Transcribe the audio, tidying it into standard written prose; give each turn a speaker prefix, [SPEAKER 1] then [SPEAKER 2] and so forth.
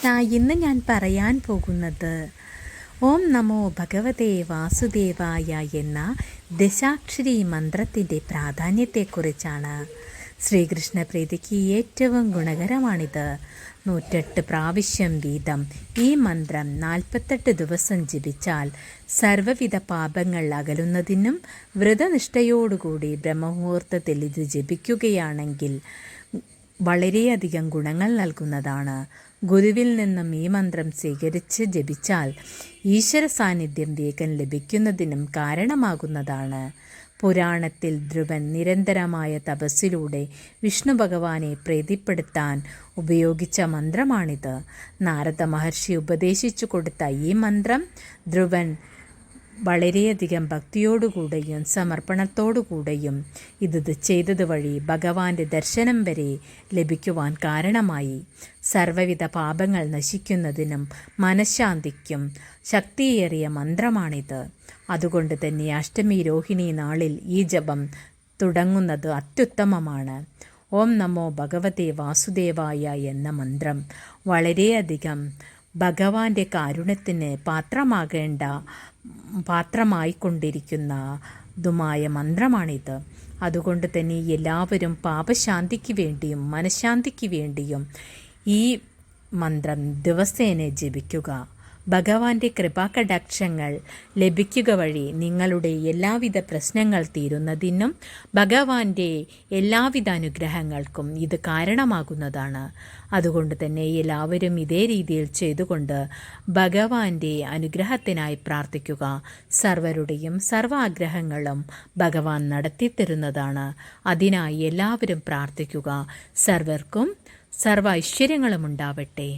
[SPEAKER 1] കൃഷ്ണ. ഇന്ന് ഞാൻ പറയാൻ പോകുന്നത് ഓം നമോ ഭഗവതേ വാസുദേവായ എന്ന ദശാക്ഷരി മന്ത്രത്തിൻ്റെ പ്രാധാന്യത്തെക്കുറിച്ചാണ്. ശ്രീകൃഷ്ണ പ്രീതിക്ക് ഏറ്റവും ഗുണകരമാണിത്. 108 പ്രാവശ്യം വീതം ഈ മന്ത്രം 48 ദിവസം ജപിച്ചാൽ സർവ്വവിധ പാപങ്ങൾ അകലുന്നതിനും വ്രതനിഷ്ഠയോടുകൂടി ബ്രഹ്മമുഹൂർത്തത്തിൽ ഇത് ജപിക്കുകയാണെങ്കിൽ വളരെയധികം ഗുണങ്ങൾ നൽകുന്നതാണ്. ഗുരുവിൽ നിന്നും ഈ മന്ത്രം സ്വീകരിച്ച് ജപിച്ചാൽ ഈശ്വര സാന്നിധ്യം വേഗം ലഭിക്കുന്നതിനും കാരണമാകുന്നതാണ്. പുരാണത്തിൽ ധ്രുവൻ നിരന്തരമായ തപസ്സിലൂടെ വിഷ്ണു ഭഗവാനെ പ്രീതിപ്പെടുത്താൻ ഉപയോഗിച്ച മന്ത്രമാണിത്. നാരദ മഹർഷി ഉപദേശിച്ചു കൊടുത്ത ഈ മന്ത്രം ധ്രുവൻ വളരെയധികം ഭക്തിയോടുകൂടെയും സമർപ്പണത്തോടുകൂടെയും ഇത് ചെയ്തത് വഴി ഭഗവാന്റെ ദർശനം വരെ ലഭിക്കുവാൻ കാരണമായി. സർവ്വവിധ പാപങ്ങൾ നശിക്കുന്നതിനും മനഃശാന്തിക്കും ശക്തിയേറിയ മന്ത്രമാണിത്. അതുകൊണ്ട് തന്നെ അഷ്ടമി രോഹിണി നാളിൽ ഈ ജപം തുടങ്ങുന്നത് അത്യുത്തമമാണ്. ഓം നമോ ഭഗവതേ വാസുദേവായ എന്ന മന്ത്രം വളരെയധികം ഭഗവാന്റെ കാരുണ്യത്തിന് പാത്രമായിക്കൊണ്ടിരിക്കുന്നതുമായ മന്ത്രമാണിത്. അതുകൊണ്ട് തന്നെ എല്ലാവരും പാപശാന്തിക്ക് വേണ്ടിയും മനഃശാന്തിക്ക് വേണ്ടിയും ഈ മന്ത്രം ദിവസേന ജപിക്കുക. ഭഗവാന്റെ കൃപാകടാക്ഷങ്ങൾ ലഭിക്കുക വഴി നിങ്ങളുടെ എല്ലാവിധ പ്രശ്നങ്ങൾ തീരുന്നതിനും ഭഗവാന്റെ എല്ലാവിധ അനുഗ്രഹങ്ങൾക്കും ഇത് കാരണമാകുന്നതാണ്. അതുകൊണ്ട് തന്നെ എല്ലാവരും ഇതേ രീതിയിൽ ചെയ്തുകൊണ്ട് ഭഗവാന്റെ അനുഗ്രഹത്തിനായി പ്രാർത്ഥിക്കുക. സർവരുടെയും സർവാഗ്രഹങ്ങളും ഭഗവാൻ നടത്തിത്തരുന്നതാണ്. അതിനായി എല്ലാവരും പ്രാർത്ഥിക്കുക. സർവർക്കും സർവ ഐശ്വര്യങ്ങളും ഉണ്ടാവട്ടെ.